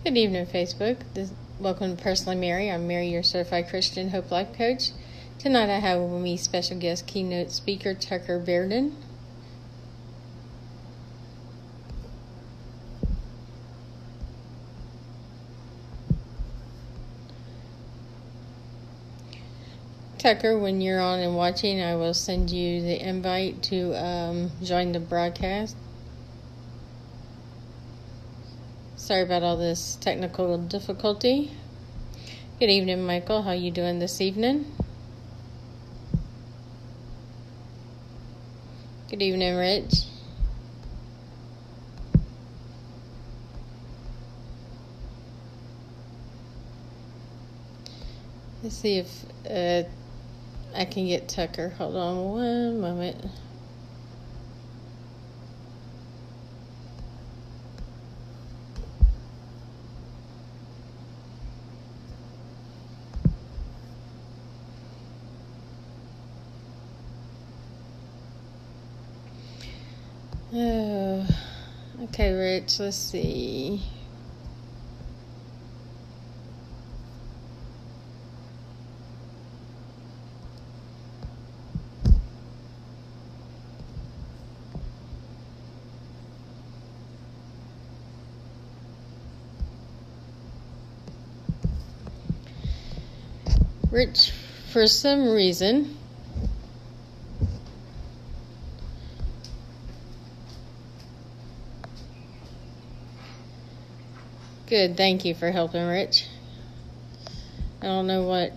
Good evening, Facebook. Welcome to Personally Mary. I'm Mary, your certified Christian Hope Life Coach. Tonight I have with me special guest keynote speaker Tucker Bearden. Tucker, when you're on and watching, I will send you the invite to join the broadcast. Sorry about all this technical difficulty. Good evening, Michael. How you doing this evening? Good evening, Rich. Let's see if I can get Tucker. Hold on one moment. Oh, okay, Rich, let's see. Rich, for some reason, good, thank you for helping, Rich. I don't know what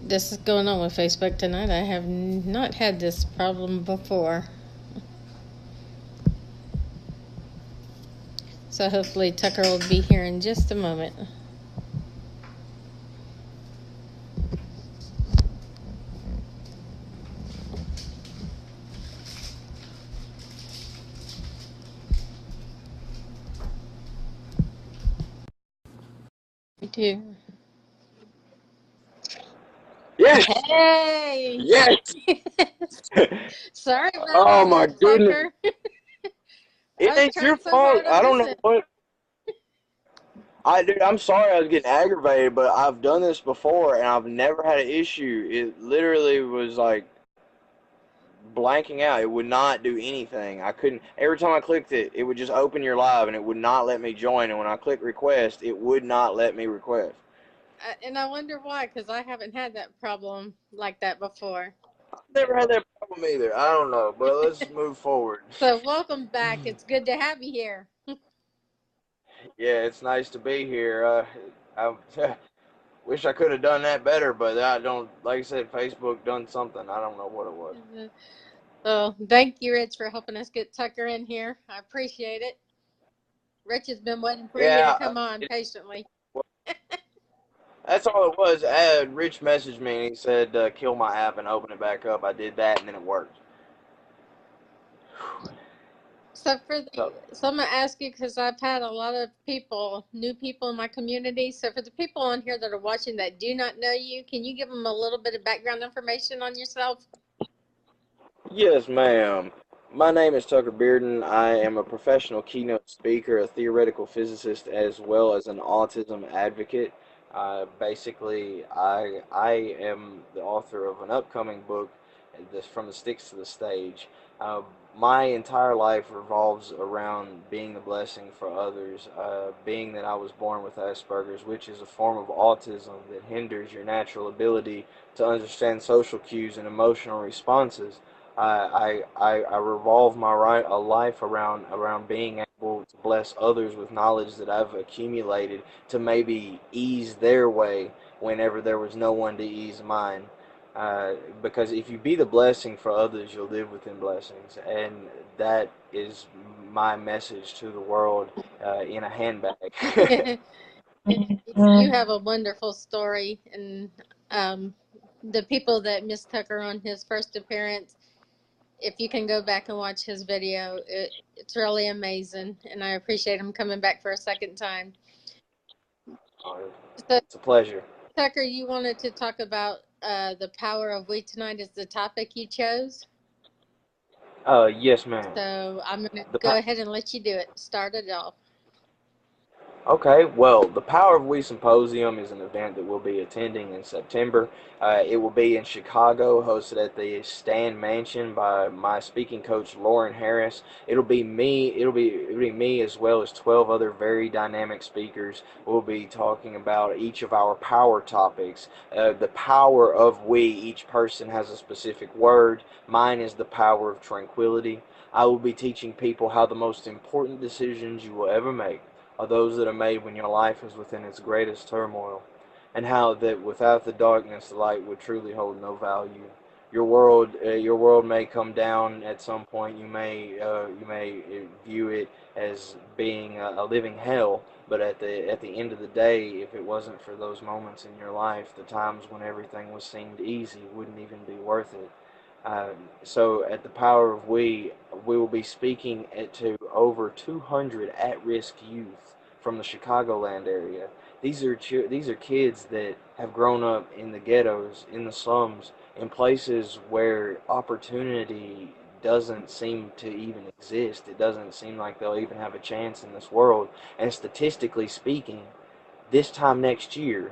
this is going on with Facebook tonight. I have not had this problem before. So hopefully Tucker will be here in just a moment. Me too. Yes. Hey! Yes. Sorry about Oh all my this, goodness. Tucker. I It was ain't your trying so fault. hard to I don't know listen. what. Dude, I'm sorry I was getting aggravated, but I've done this before and I've never had an issue. It literally was like blanking out. It would not do anything. I couldn't. Every time I clicked it, it would just open your live and it would not let me join. And when I click request, it would not let me request. And I wonder why, because I haven't had that problem like that before. I've never had that problem either. I don't know, but let's move forward. So welcome back. It's good to have you here. Yeah, it's nice to be here. I wish I could have done that better, but I don't. Like I said, Facebook done something. I don't know what it was. So thank you, Rich, for helping us get Tucker in here. I appreciate it. Rich has been waiting for you to Yeah, come on patiently. that's all it was. Rich messaged me and he said, "Kill my app and open it back up." I did that and then it worked. So So I'm gonna ask you because I've had a lot of people, new people in my community. So for the people on here that are watching that do not know you, can you give them a little bit of background information on yourself? yes, ma'am. My name is Tucker Bearden. I am a professional keynote speaker, a theoretical physicist, as well as an autism advocate. I am the author of an upcoming book, this From the Sticks to the Stage. Uh, my entire life revolves around being a blessing for others. Being that I was born with Asperger's, which is a form of autism that hinders your natural ability to understand social cues and emotional responses. I revolve a life around being able to bless others with knowledge that I've accumulated to maybe ease their way whenever there was no one to ease mine. Because if you be the blessing for others, you'll live within blessings, and that is my message to the world in a handbag. You have a wonderful story, and the people that missed Tucker on his first appearance, if you can go back and watch his video, it's really amazing, and I appreciate him coming back for a second time. So, It's a pleasure. Tucker, you wanted to talk about the power of we tonight is the topic you chose. Yes, ma'am. So I'm going to The go ahead and let you do it. Start it off. Okay, well, the Power of We Symposium is an event that we'll be attending in September. It will be in Chicago, hosted at the Stan Mansion by my speaking coach Lauren Harris. It'll be me. It'll be me as well as 12 other very dynamic speakers. We'll be talking about each of our power topics. The power of we. Each person has a specific word. Mine is the power of tranquility. I will be teaching people how the most important decisions you will ever make are those that are made when your life is within its greatest turmoil, and how that without the darkness, the light would truly hold no value. Your world may come down at some point. You may view it as being a living hell. But at the end of the day, if it wasn't for those moments in your life, the times when everything was seemed easy wouldn't even be worth it. So at the Power of we will be speaking to over 200 at-risk youth from the Chicagoland area. These are kids that have grown up in the ghettos, in the slums, in places where opportunity doesn't seem to even exist. It doesn't seem like they'll even have a chance in this world. And statistically speaking, this time next year,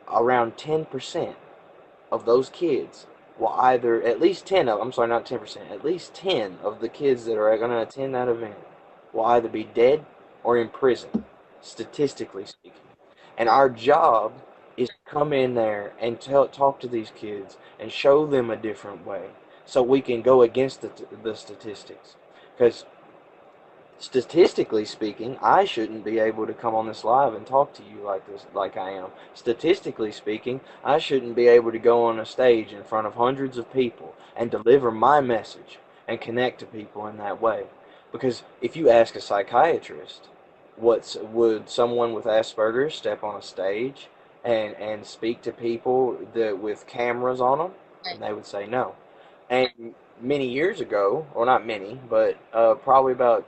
around 10% of those kids will either, at least 10 of, I'm sorry, not 10%, at least 10 of the kids that are going to attend that event will either be dead or in prison, statistically speaking. And our job is to come in there and talk to these kids and show them a different way so we can go against the statistics. Because statistically speaking, I shouldn't be able to come on this live and talk to you like this, like I am. Statistically speaking, I shouldn't be able to go on a stage in front of hundreds of people and deliver my message and connect to people in that way. Because if you ask a psychiatrist, would someone with Asperger's step on a stage and speak to people with cameras on them? And they would say no. And many years ago, or not many, but probably about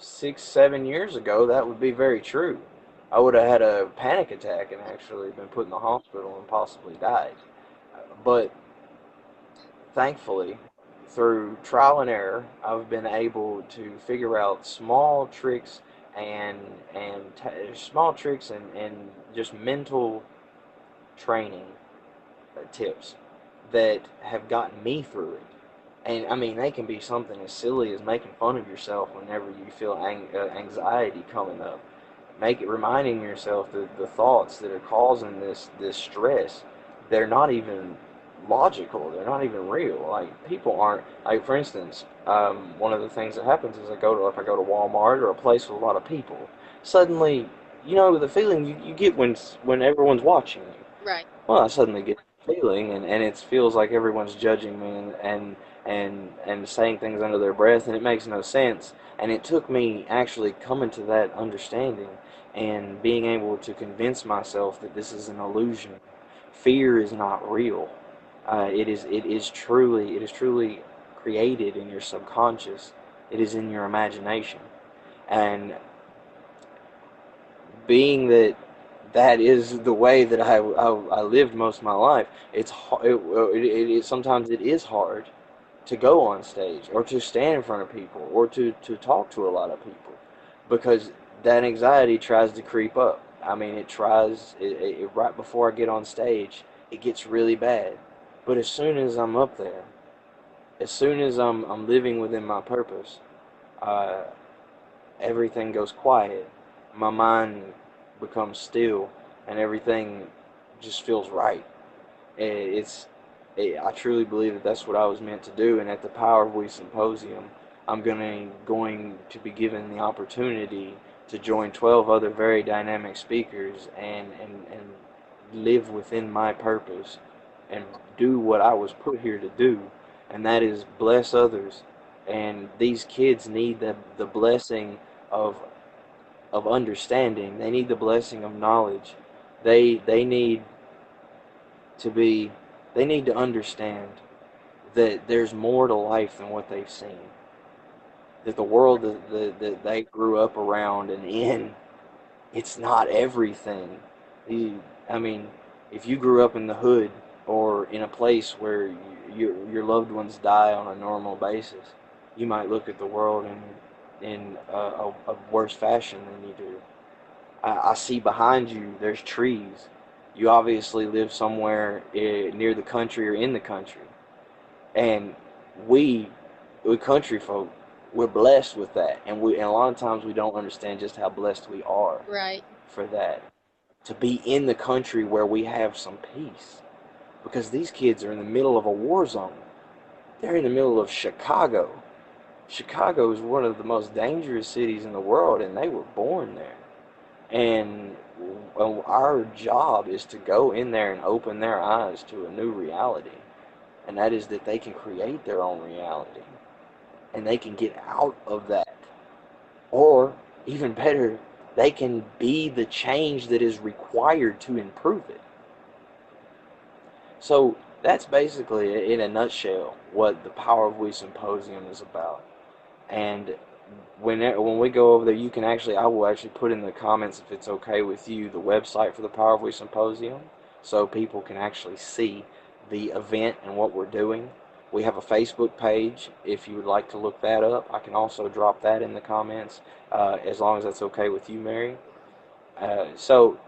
6, 7 years ago, that would be very true. I would have had a panic attack and actually been put in the hospital and possibly died. But thankfully, through trial and error, I've been able to figure out small tricks and small tricks and just mental training tips that have gotten me through it. And I mean, they can be something as silly as making fun of yourself whenever you feel anxiety coming up. Make it reminding yourself that the thoughts that are causing this stress, they're not even logical. They're not even real. Like people aren't like, for instance, one of the things that happens is if I go to Walmart or a place with a lot of people, suddenly, you know, the feeling you get when everyone's watching you. Right. Well, I suddenly get the feeling, and it feels like everyone's judging me and saying things under their breath, and it makes no sense. And it took me actually coming to that understanding and being able to convince myself that this is an illusion. Fear is not real. It is truly created in your subconscious. It is in your imagination, and being that that is the way that I lived most of my life. Sometimes it is hard to go on stage or to stand in front of people or to talk to a lot of people because that anxiety tries to creep up. I mean, right before I get on stage, it gets really bad. But as soon as I'm up there, as soon as I'm living within my purpose, uh, everything goes quiet. My mind becomes still, and everything just feels right. It's I truly believe that that's what I was meant to do. And at the Power of We Symposium, I'm going to be given the opportunity to join 12 other very dynamic speakers and live within my purpose and do what I was put here to do, and that is bless others. And these kids need the blessing of understanding. They need the blessing of knowledge. They need to be they need to understand that there's more to life than what they've seen. That the world that they grew up around and in, it's not everything. I mean, if you grew up in the hood or in a place where your loved ones die on a normal basis, you might look at the world in a worse fashion than you do. I see behind you there's trees. You obviously live somewhere near the country or in the country. And we, we country folk, we're blessed with that. And a lot of times we don't understand just how blessed we are Right. for that. To be in the country where we have some peace. Because these kids are in the middle of a war zone. They're in the middle of Chicago. Chicago is one of the most dangerous cities in the world, and they were born there. And our job is to go in there and open their eyes to a new reality. And that is that they can create their own reality. And they can get out of that. Or, even better, they can be the change that is required to improve it. So that's basically, in a nutshell, what the Power of We Symposium is about. And when we go over there, you can actually, I will actually put in the comments, if it's okay with you, the website for the Power of We Symposium, so people can actually see the event and what we're doing. We have a Facebook page if you would like to look that up. I can also drop that in the comments, as long as that's okay with you, Mary. So,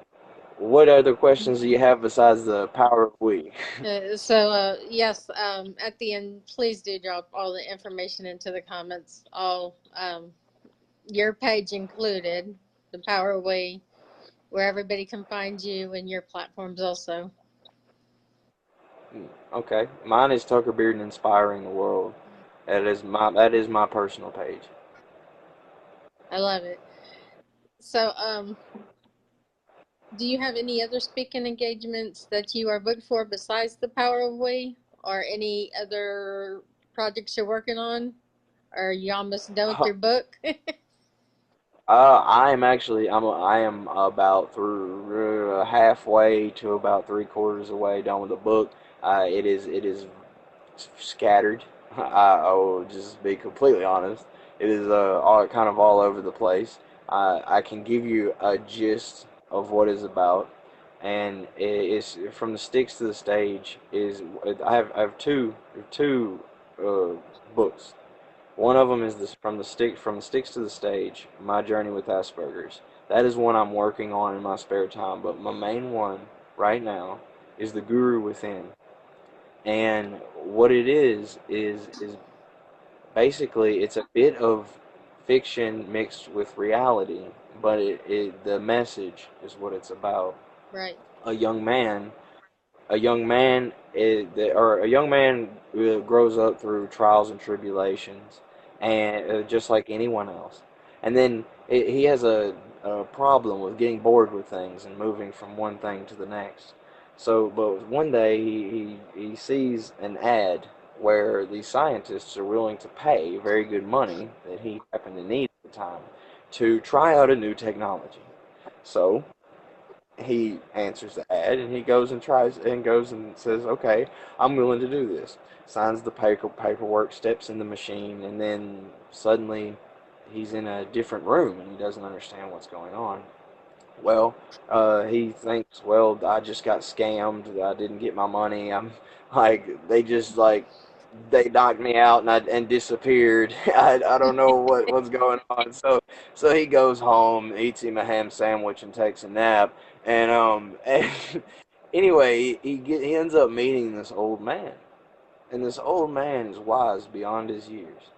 what other questions do you have besides the Power of We? Yes, at the end, please do drop all the information into the comments, all your page included, the Power Way, where everybody can find you and your platforms also. Okay, mine is Tucker Bearden Inspiring the World. That is my personal page. I love it. So, do you have any other speaking engagements that you are booked for besides the Power of Way, or any other projects you're working on? Or are you almost done with your book? I am about through halfway to about three-quarters away done with the book. It is scattered. I will just be completely honest. It is kind of all over the place. I can give you a gist of what it's about, and it's from the sticks to the stage. I have two uh, books. One of them is this from the sticks to the stage. My journey with Asperger's. That is one I'm working on in my spare time. But my main one right now is the Guru Within. And what it is basically it's a bit of fiction mixed with reality, but the message is what it's about. Right. A young man a young man grows up through trials and tribulations, and just like anyone else. And then he has a problem with getting bored with things and moving from one thing to the next. So, but one day he sees an ad where these scientists are willing to pay very good money that he happened to need at the time to try out a new technology. So he answers the ad and he goes and says, okay, I'm willing to do this. Signs the paperwork, steps in the machine, and then suddenly he's in a different room and he doesn't understand what's going on. Well, he thinks, well, I just got scammed. I didn't get my money. I'm like, they knocked me out and disappeared. I don't know what's going on. So he goes home, eats him a ham sandwich, and takes a nap. And anyway, he ends up meeting this old man, and this old man is wise beyond his years,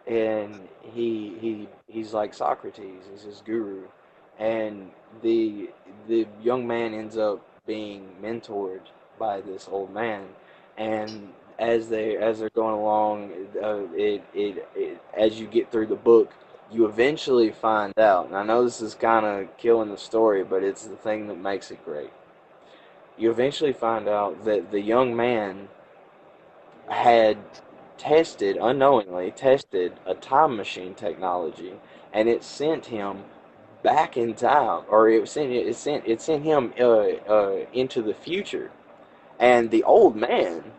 and he's like Socrates. He's his guru, and the young man ends up being mentored by this old man, and as they're going along, as you get through the book, you eventually find out. And I know this is kind of killing the story, but it's the thing that makes it great. You eventually find out that the young man had unknowingly tested a time machine technology, and it sent him back in time, or it sent him into the future. And the old man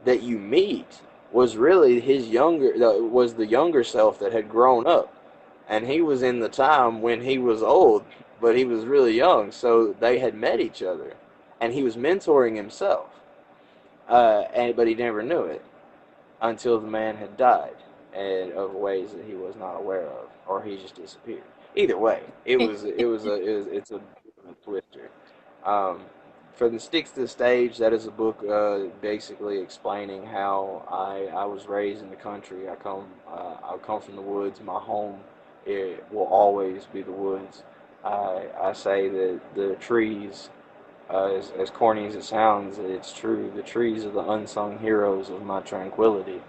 that you meet was really was the younger self that had grown up, and he was in the time when he was old, but he was really young, so they had met each other, and he was mentoring himself, but he never knew it until the man had died, and of ways that he was not aware of, or he just disappeared. Either way, it's a twister. Um, from the Sticks to the Stage, that is a book basically explaining how I was raised in the country. I come from the woods. My home, it will always be the woods. I say that the trees, as corny as it sounds, it's true. The trees are the unsung heroes of my tranquility.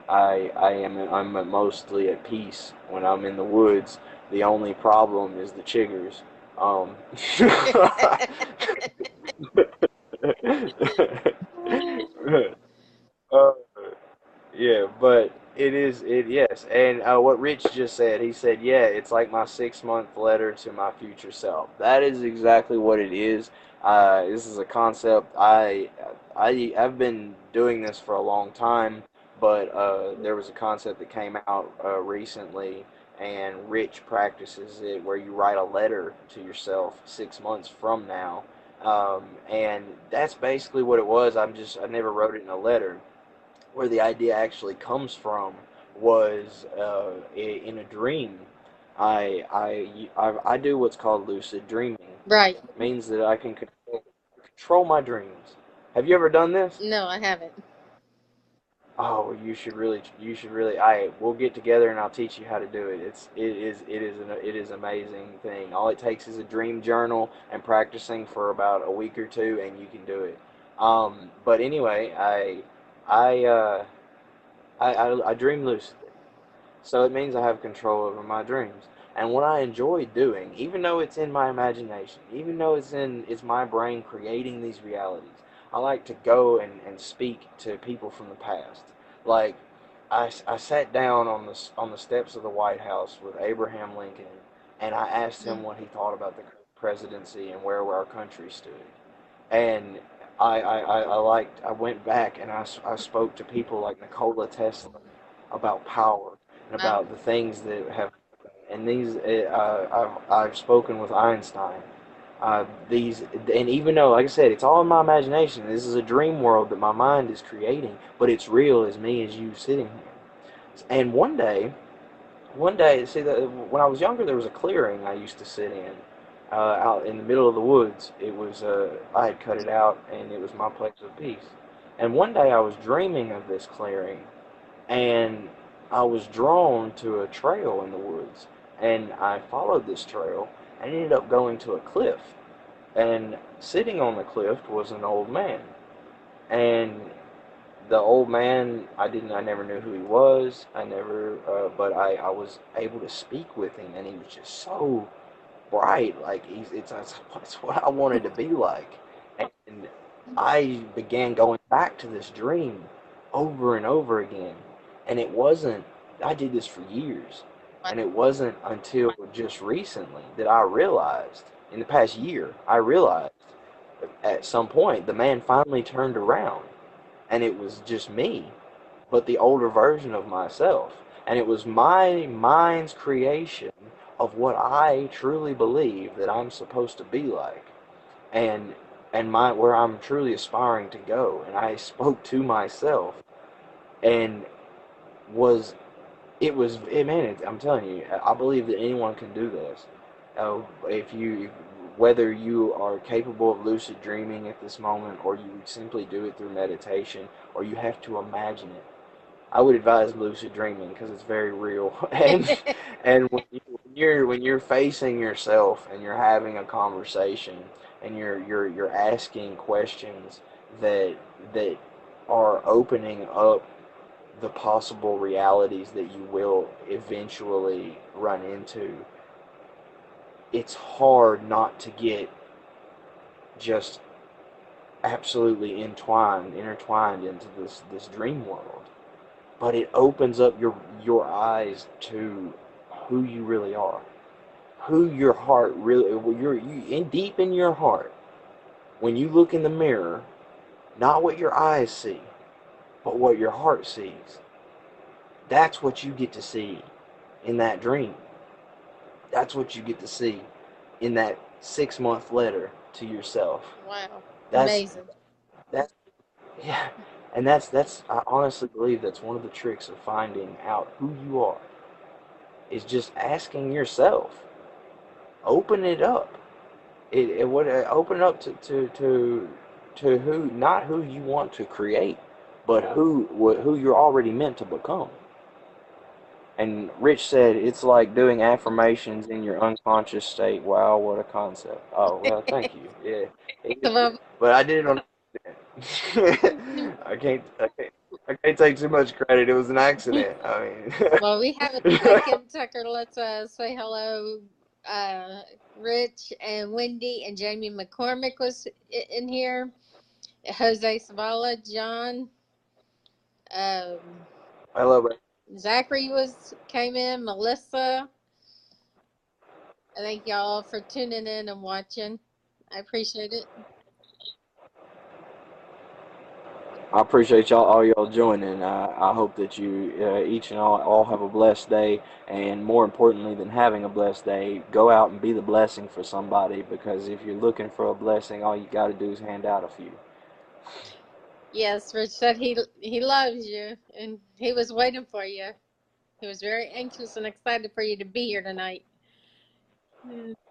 I'm mostly at peace when I'm in the woods. The only problem is the chiggers. Um, uh, yeah, but yes. And what Rich just said, he said, yeah, it's like my 6 month letter to my future self. That is exactly what it is. This is a concept I've been doing this for a long time, but there was a concept that came out recently, and Rich practices it where you write a letter to yourself 6 months from now. And that's basically what it was. I never wrote it in a letter. Where the idea actually comes from was in a dream. I do what's called lucid dreaming. Right. It means that I can control my dreams. Have you ever done this? No, I haven't. Oh, you should really. I we'll get together and I'll teach you how to do it. It is amazing thing. All it takes is a dream journal and practicing for about a week or two, and you can do it. But anyway, I uh, I dream lucidly. So it means I have control over my dreams. And what I enjoy doing, even though it's in my imagination, even though it's my brain creating these realities, I like to go and speak to people from the past. Like I sat down on the steps of the White House with Abraham Lincoln, and I asked him Mm. what he thought about the presidency and where our country stood. And I went back and I spoke to people like Nikola Tesla about power and Wow. about the things that have, and I've spoken with Einstein. And even though, like I said, it's all in my imagination, this is a dream world that my mind is creating, but it's real as me, as you sitting here. And one day, see, when I was younger, there was a clearing I used to sit in, out in the middle of the woods. I had cut it out, and it was my place of peace. And one day, I was dreaming of this clearing, and I was drawn to a trail in the woods, and I followed this trail, and ended up going to a cliff. And sitting on the cliff was an old man, and the old man, I never knew who he was. But I was able to speak with him, and he was just so bright. Like it's what I wanted to be like. And I began going back to this dream over and over again. And it wasn't, I did this for years. Wow. And it wasn't until just recently that I realized, in the past year, I realized at some point the man finally turned around and it was just me, but the older version of myself. And it was my mind's creation of what I truly believe that I'm supposed to be like, and my where I'm truly aspiring to go. And I spoke to myself, and was it was it, man. I'm telling you, I believe that anyone can do this. If you whether you are capable of lucid dreaming at this moment, or you simply do it through meditation, or you have to imagine it, I would advise lucid dreaming because it's very real. And when you're facing yourself and you're having a conversation and you're asking questions that that are opening up the possible realities that you will eventually run into, it's hard not to get just absolutely intertwined into this dream world. But it opens up your eyes to who you really are, who your heart really. You in deep in your heart. When you look in the mirror, not what your eyes see, but what your heart sees. That's what you get to see in that dream. That's what you get to see in that 6 month letter to yourself. Wow. That's Amazing. that's yeah, and that's I honestly believe that's one of the tricks of finding out who you are is just asking yourself. open it up. It would open it up to who, not who you want to create, but who you're already meant to become. And Rich said it's like doing affirmations in your unconscious state. Wow, what a concept. Oh, well, thank you. Yeah. Well, But I did it on accident. I can't take too much credit. It was an accident. I well, we have a mean, second, Tucker. Let's say hello. Rich and Wendy and Jamie McCormick was in here. Jose Zavala, John, hello, bro. Zachary came in, Melissa. Thank y'all for tuning in and watching. I appreciate it. I appreciate all y'all joining. I hope that you each and all have a blessed day, and more importantly than having a blessed day, go out and be the blessing for somebody. Because if you're looking for a blessing, all you got to do is hand out a few. Yes, Rich said he loves you, and he was waiting for you. He was very anxious and excited for you to be here tonight.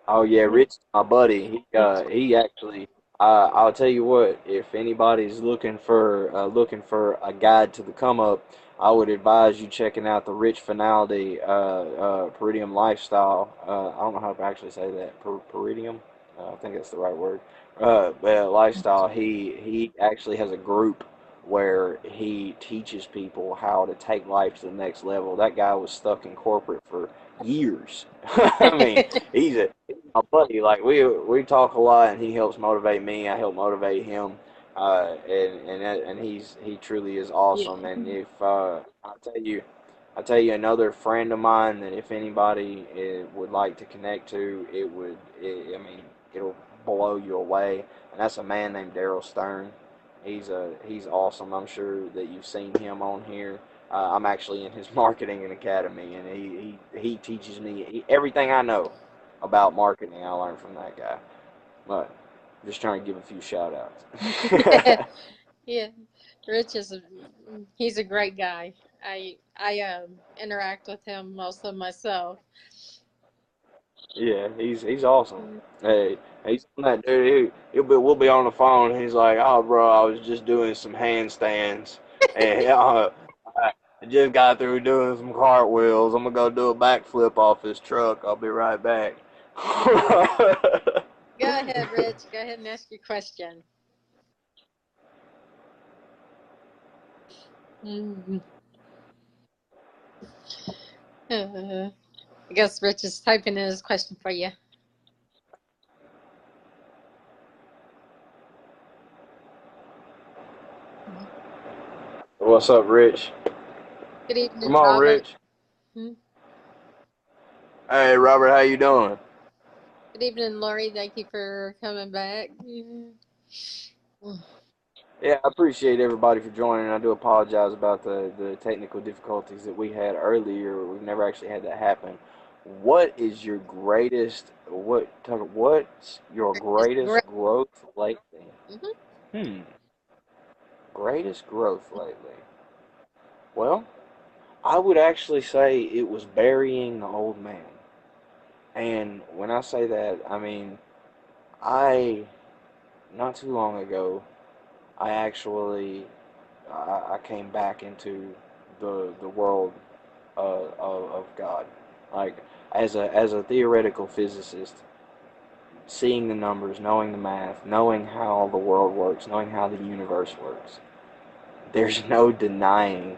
Oh yeah, Rich, my buddy. He actually. I'll tell you what. If anybody's looking for a guide to the come up, I would advise you checking out the Rich Finality Peridium Lifestyle. I don't know how to actually say that. Peridium. I think that's the right word. But lifestyle. He actually has a group where he teaches people how to take life to the next level. That guy was stuck in corporate for years. I mean, he's my buddy. Like we talk a lot, and he helps motivate me. I help motivate him, and he truly is Yeah. awesome. And if I tell you another friend of mine that if anybody would like to connect to, I mean, it'll blow you away. And that's a man named Daryl Stern. He's awesome. I'm sure that you've seen him on here. I'm actually in his marketing and academy, and he teaches me everything I know about marketing. I learned from that guy. But I'm just trying to give a few shout outs. Yeah, Rich he's a great guy. I interact with him mostly myself. Yeah, he's awesome. Hey, he's that dude. We'll be on the phone. And he's like, "Oh, bro, I was just doing some handstands, and I just got through doing some cartwheels. I'm gonna go do a backflip off this truck. I'll be right back." Go ahead, Rich. Go ahead and ask your question. I guess Rich is typing in his question for you. What's up, Rich? Good evening, Come on, Robert. Rich. Hey, Robert, how you doing? Good evening, Lori. Thank you for coming back. Yeah, I appreciate everybody for joining. I do apologize about the technical difficulties that we had earlier. We've never actually had that happen. What is your greatest what's your greatest Great. growth lately? Mm-hmm. Hmm. Greatest growth lately. Well, I would actually say it was burying the old man. And when I say that, I mean I not too long ago I actually I came back into the world of God. Like as a theoretical physicist, seeing the numbers, knowing the math, knowing how the world works, knowing how the universe works, there's no denying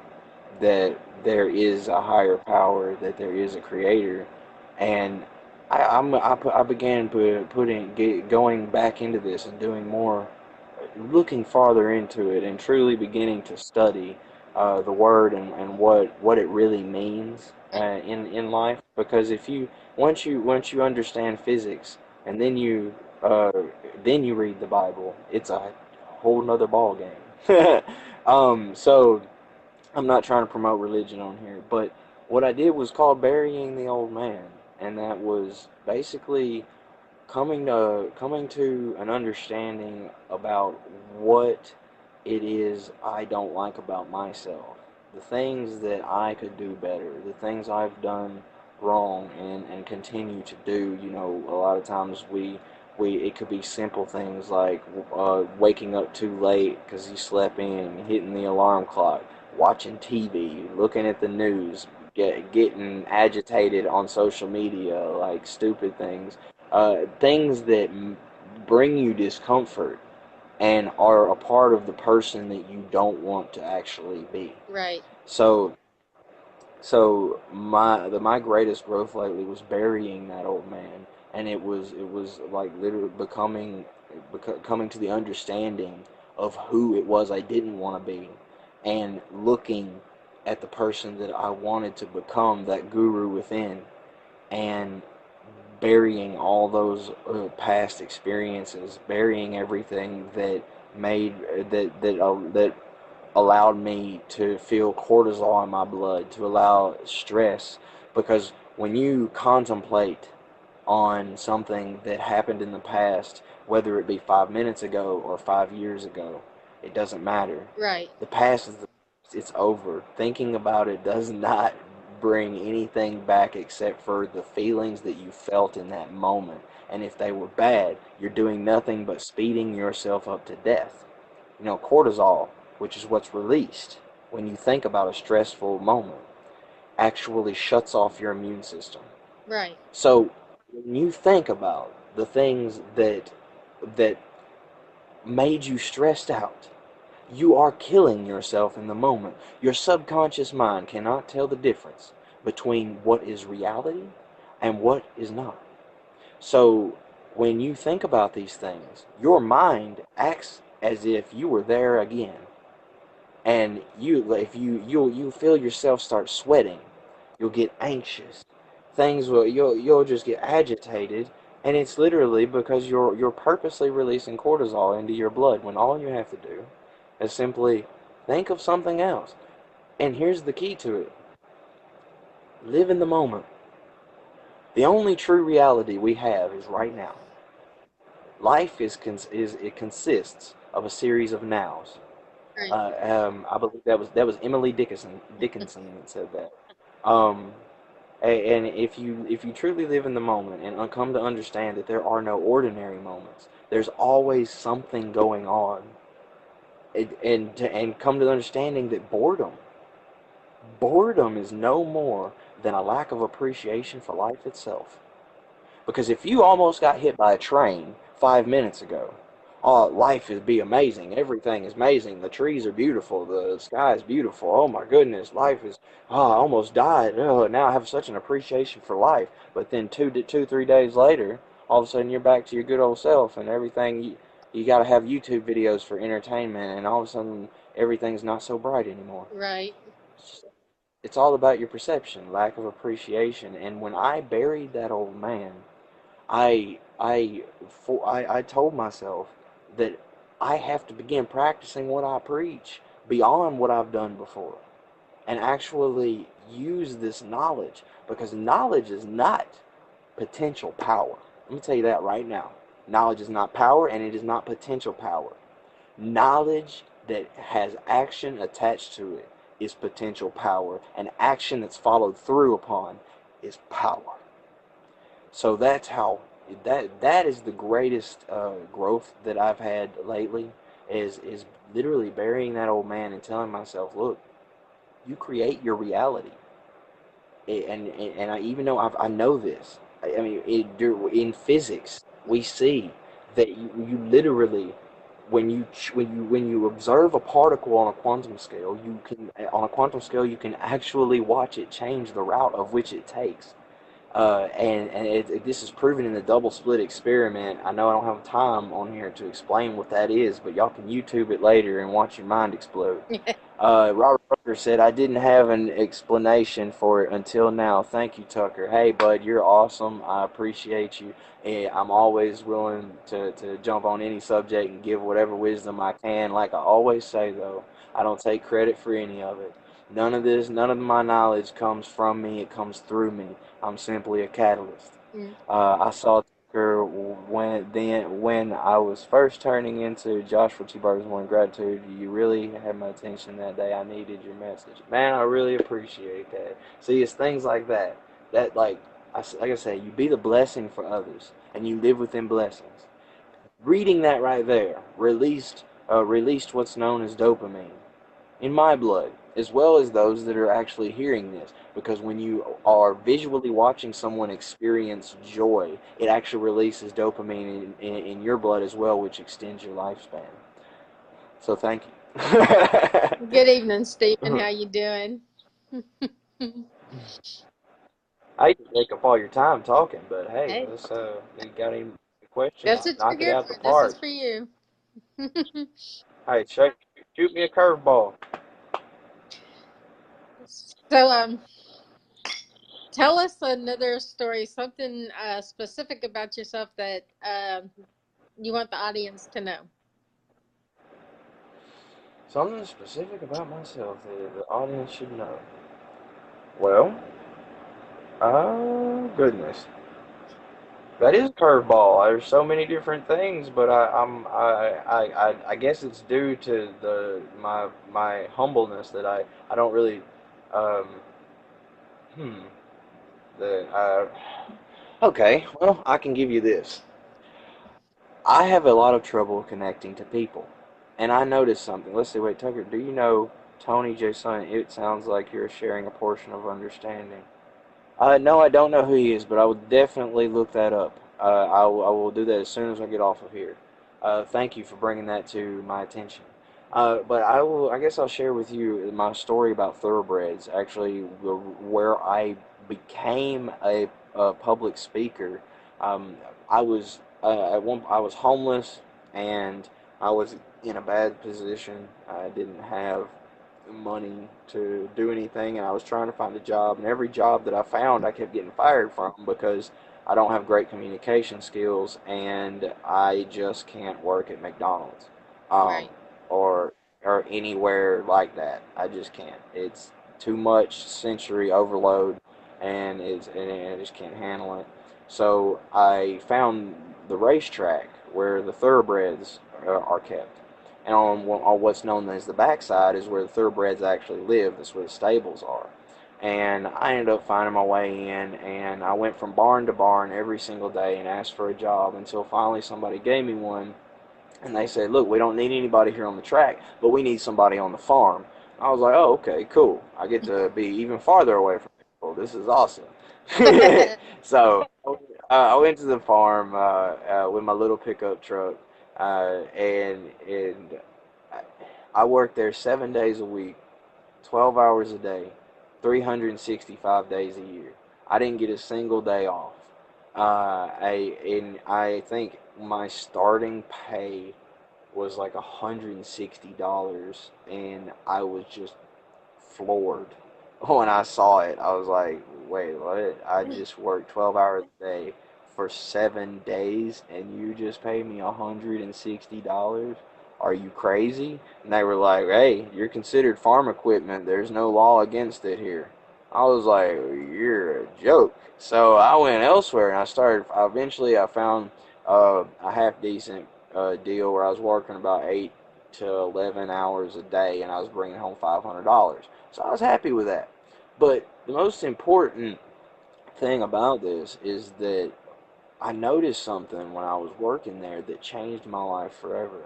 that there is a higher power, that there is a creator, and I began going back into this and doing more, looking farther into it, and truly beginning to study the word and what it really means in life. Because if you once you understand physics and then you read the Bible, it's a whole nother ball game. So I'm not trying to promote religion on here, but what I did was called burying the old man, and that was basically coming to an understanding about what it is I don't like about myself, the things that I could do better, the things I've done wrong and continue to do. A lot of times we it could be simple things like waking up too late because you slept in, hitting the alarm clock, watching TV, looking at the news, getting agitated on social media, like stupid things, things that bring you discomfort and are a part of the person that you don't want to actually be. Right. So my greatest growth lately was burying that old man, and it was like literally coming to the understanding of who it was I didn't want to be, and looking at the person that I wanted to become, that guru within, and burying all those past experiences, burying everything made that allowed me to feel cortisol in my blood, to allow stress. Because when you contemplate on something that happened in the past, whether it be 5 minutes ago or 5 years ago, it doesn't matter. Right. The past is it's over. Thinking about it does not bring anything back except for the feelings that you felt in that moment. And if they were bad, you're doing nothing but speeding yourself up to death. Cortisol, which is what's released when you think about a stressful moment, actually shuts off your immune system. Right. So when you think about the things that made you stressed out, you are killing yourself in the moment. Your subconscious mind cannot tell the difference between what is reality and what is not. So when you think about these things, your mind acts as if you were there again. And if you'll feel yourself start sweating, you'll get anxious. You'll just get agitated, and it's literally because you're purposely releasing cortisol into your blood when all you have to do is simply think of something else. And here's the key to it: live in the moment. The only true reality we have is right now. Life it consists of a series of nows. Right. I believe that was Emily Dickinson that said that. Um, and if you truly live in the moment and come to understand that there are no ordinary moments, there's always something going on, and come to the understanding that boredom is no more than a lack of appreciation for life itself. Because if you almost got hit by a train 5 minutes ago, oh, life is be amazing. Everything is amazing. The trees are beautiful. The sky is beautiful. Oh my goodness, life is. Oh, I almost died. Oh, now I have such an appreciation for life. But then 3 days later, all of a sudden you're back to your good old self, and everything. You got to have YouTube videos for entertainment, and all of a sudden everything's not so bright anymore. Right. It's all about your perception, lack of appreciation. And when I buried that old man, I told myself that I have to begin practicing what I preach beyond what I've done before, and actually use this knowledge, because knowledge is not potential power. Let me tell you that right now. Knowledge is not power, and it is not potential power. Knowledge that has action attached to it is potential power, and action that's followed through upon is power. So that is the greatest growth that I've had lately, is literally burying that old man and telling myself, look, you create your reality. And I, even though I know this, I mean, in physics we see that you literally, when you observe a particle on a quantum scale, you can actually watch it change the route of which it takes. And this is proven in the double slit experiment. I know I don't have time on here to explain what that is, but y'all can YouTube it later and watch your mind explode. Robert Tucker said, I didn't have an explanation for it until now. Thank you, Tucker. Hey, bud, you're awesome. I appreciate you. And I'm always willing to jump on any subject and give whatever wisdom I can. Like I always say, though, I don't take credit for any of it. None of my knowledge comes from me. It comes through me. I'm simply a catalyst. Mm. I saw Tucker when I was first turning into Joshua T. Burton's Morning Gratitude. You really had my attention that day. I needed your message. Man, I really appreciate that. See, it's things like that that, like I say, you be the blessing for others, and you live within blessings. Reading that right there released what's known as dopamine in my blood, as well as those that are actually hearing this. Because when you are visually watching someone experience joy, it actually releases dopamine in your blood as well, which extends your lifespan. So thank Good evening, Stephen. you. How you doing? I hate to take up all your time talking, but hey, Hey, let's you got any questions? that's what you're Knock it here out for. the This is park. for you. Hey, shoot me a curveball. So, tell us another story, something specific about yourself that you want the audience to know. Something specific about myself that the audience should know. Well, oh goodness, that is a curveball. There's so many different things, but I guess it's due to my humbleness that I don't really um hmm that okay. Well, I can give you this. I have a lot of trouble connecting to people. And I noticed something. Let's see, wait, Tucker, do you know Tony J. Son? It sounds like you're sharing a portion of understanding. No, I don't know who he is, but I will definitely look that up. I will do that as soon as I get off of here. Thank you for bringing that to my attention. But I will. I guess I'll share with you my story about thoroughbreds. Actually, where I became a public speaker. I was I was homeless, and I was in a bad position. I didn't have money to do anything, and I was trying to find a job, and every job that I found I kept getting fired from because I don't have great communication skills, and I just can't work at McDonald's, um, Right. or anywhere like that. I just can't. It's too much sensory overload, and I just can't handle it. So I found the racetrack where the thoroughbreds are kept, and on what's known as the backside is where the thoroughbreds actually live. That's where the stables are. And I ended up finding my way in, and I went from barn to barn every single day and asked for a job until finally somebody gave me one. And they said, look, we don't need anybody here on the track, but we need somebody on the farm. I was like, oh, okay, cool. I get to be even farther away from people. This is awesome. So I went to the farm with my little pickup truck, and I worked there 7 days a week, 12 hours a day, 365 days a year. I didn't get a single day off. I think my starting pay was like $160, and I was just floored when I saw it. I was like, wait, what? I just worked 12 hours a day for 7 days, and you just paid me $160? Are you crazy? And they were like, hey, you're considered farm equipment. There's no law against it here. I was like, you're a joke. So I went elsewhere, and eventually I found a half decent deal where I was working about 8 to 11 hours a day, and I was bringing home $500. So I was happy with that. But the most important thing about this is that I noticed something when I was working there that changed my life forever.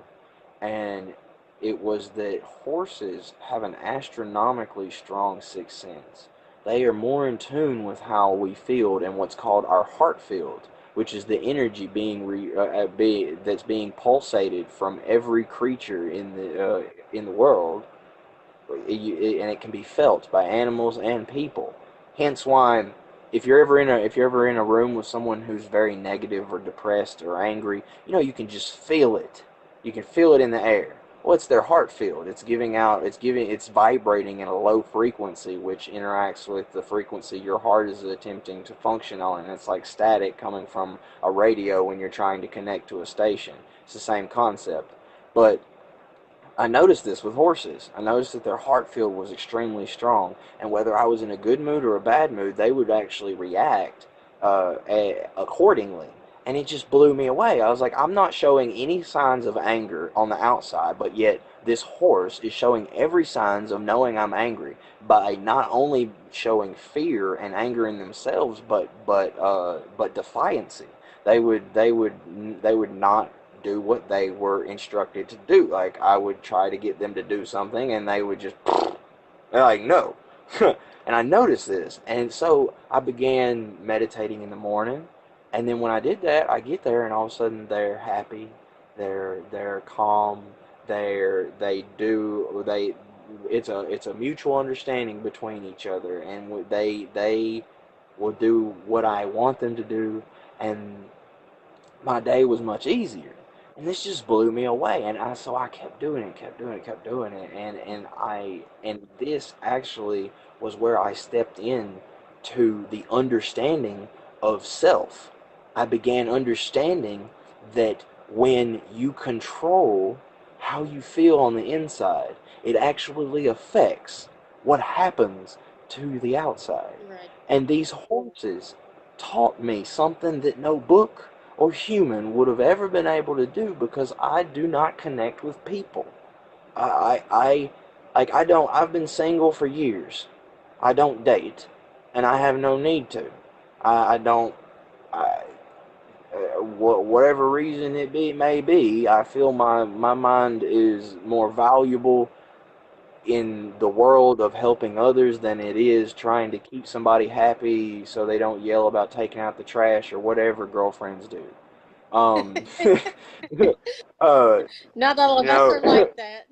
And it was that horses have an astronomically strong sixth sense. They are more in tune with how we feel and what's called our heart field, which is the energy that's being pulsated from every creature in the world, and it can be felt by animals and people. Hence why, if you're ever in a room with someone who's very negative or depressed or angry, you can just feel it. You can feel it in the air. Well, it's their heart field. It's vibrating in a low frequency, which interacts with the frequency your heart is attempting to function on, and it's like static coming from a radio when you're trying to connect to a station. It's the same concept, but I noticed this with horses. I noticed that their heart field was extremely strong, and whether I was in a good mood or a bad mood, they would actually react accordingly. And it just blew me away. I was like, I'm not showing any signs of anger on the outside, but yet this horse is showing every signs of knowing I'm angry by not only showing fear and anger in themselves, but defiancy. They would not do what they were instructed to do. Like I would try to get them to do something, and they would just they're like no. And I noticed this, and so I began meditating in the morning. And then when I did that, I get there, and all of a sudden they're happy, they're calm, they do they. It's a mutual understanding between each other, and they will do what I want them to do, and my day was much easier. And this just blew me away. And I kept doing it, kept doing it, kept doing it. And this actually was where I stepped in to the understanding of self. I began understanding that when you control how you feel on the inside, it actually affects what happens to the outside. Right. And these horses taught me something that no book or human would have ever been able to do, because I do not connect with people. I like I don't. I've been single for years. I don't date, and I have no need to. I don't. I, whatever reason may be, I feel my mind is more valuable in the world of helping others than it is trying to keep somebody happy so they don't yell about taking out the trash or whatever girlfriends do. Um, uh, Not all you of us know, are like that.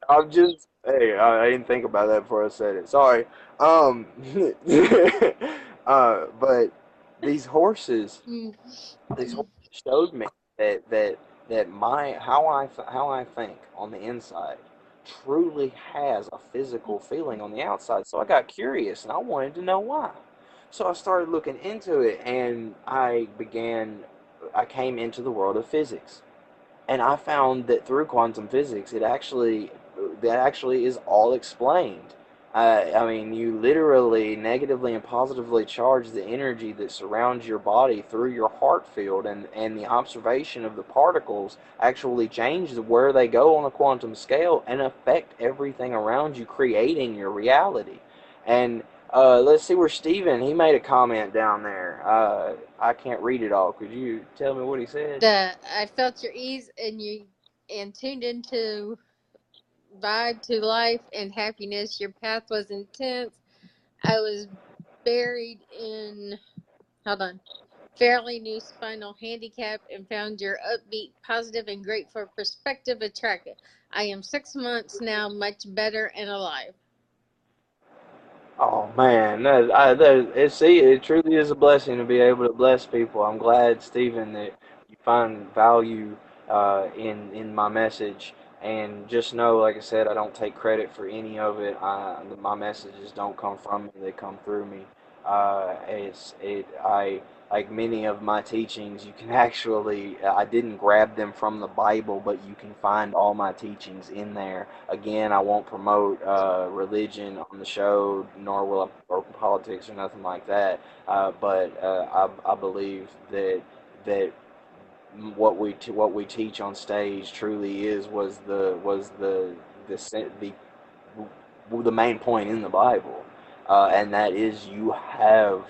I'm just, hey, I didn't think about that before I said it. Sorry. Um, but these horses, Mm. these horses showed me that my how I think on the inside truly has a physical feeling on the outside. So I got curious and I wanted to know why. So I started looking into it, and I came into the world of physics. And I found that through quantum physics, that actually is all explained. I mean, you literally negatively and positively charge the energy that surrounds your body through your heart field, and the observation of the particles actually change where they go on a quantum scale and affect everything around you, creating your reality. And let's see where Steven, he made a comment down there. I can't read it all. Could you tell me what he said? I felt your ease and tuned into vibe to life and happiness. Your path was intense. I was buried in, hold on, fairly new spinal handicap and found your upbeat, positive, and grateful perspective attractive. I am 6 months now, much better and alive. Oh man, it truly is a blessing to be able to bless people. I'm glad, Stephen, that you find value in my message. And just know, like I said, I don't take credit for any of it. My messages don't come from me; they come through me. I like many of my teachings. You can actually, I didn't grab them from the Bible, but you can find all my teachings in there. Again, I won't promote religion on the show, nor will I promote politics or nothing like that. But I believe that what we teach on stage truly the the main point in the Bible, and that is you have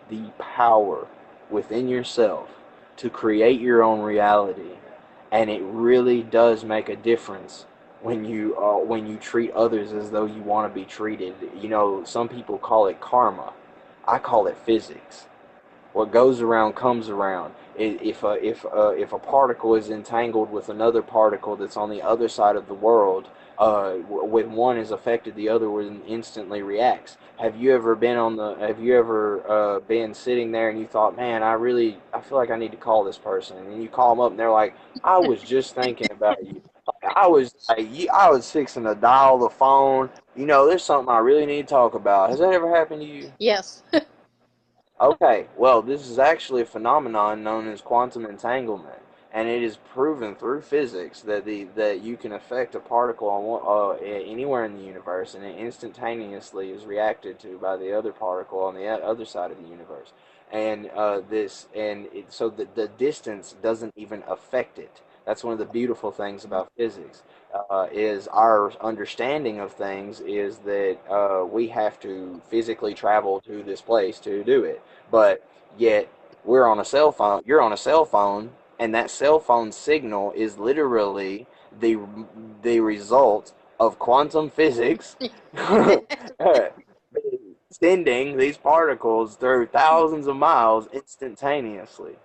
the power within yourself to create your own reality, and it really does make a difference when you treat others as though you want to be treated. You know, some people call it karma. I call it physics. What goes around comes around. If a particle is entangled with another particle that's on the other side of the world, when one is affected, the other one instantly reacts. Have you ever been sitting there and you thought, man, I feel like I need to call this person, and then you call them up and they're like, I was just thinking about you. I was fixing to dial the phone. You know, there's something I really need to talk about. Has that ever happened to you? Yes. Okay, well, this is actually a phenomenon known as quantum entanglement, and it is proven through physics that you can affect a particle anywhere in the universe, and it instantaneously is reacted to by the other particle on the other side of the universe, and so the distance doesn't even affect it. That's one of the beautiful things about physics. Is our understanding of things is that we have to physically travel to this place to do it, but yet we're on a cell phone. You're on a cell phone, and that cell phone signal is literally the the result of quantum physics sending these particles through thousands of miles instantaneously.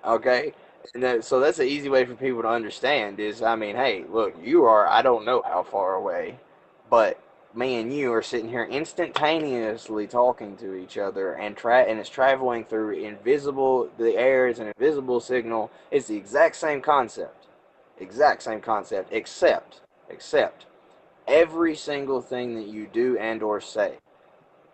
Okay, and so that's an easy way for people to understand. Is I mean, hey, look, you are I don't know how far away, but me and you are sitting here instantaneously talking to each other, and it's traveling through invisible. The air is an invisible signal. It's the exact same concept, except every single thing that you do and or say,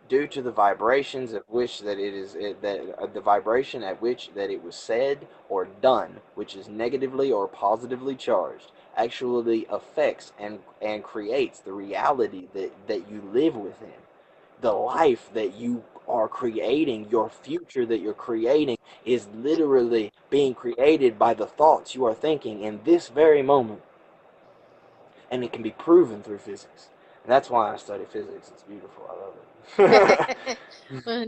due to the vibrations at which that it is that the vibration at which that it was said or done, which is negatively or positively charged, actually affects and creates the reality that you live within, the life that you are creating. Your future that you're creating is literally being created by the thoughts you are thinking in this very moment, and it can be proven through physics. And that's why I study physics. It's beautiful. I love it. Well,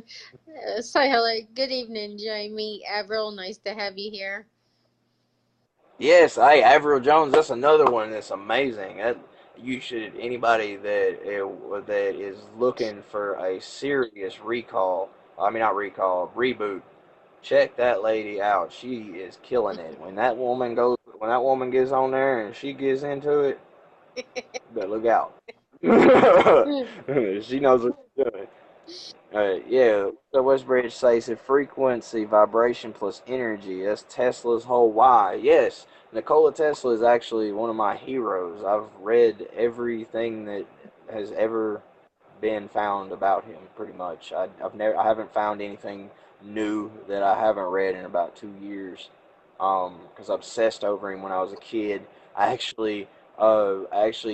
say hello. Good evening, Jamie. Avril, nice to have you here. Yes, hey, Avril Jones. That's another one that's amazing. You should anybody that is looking for a serious recall. I mean, not recall, reboot. Check that lady out. She is killing it. When that woman gets on there and she gets into it, you better look out. She knows what she's doing. Yeah, so Westbridge says if frequency, vibration plus energy. That's Tesla's whole why. Yes, Nikola Tesla is actually one of my heroes. I've read everything that has ever been found about him, pretty much. I haven't found anything new that I haven't read in about 2 years. Because I obsessed over him when I was a kid. I actually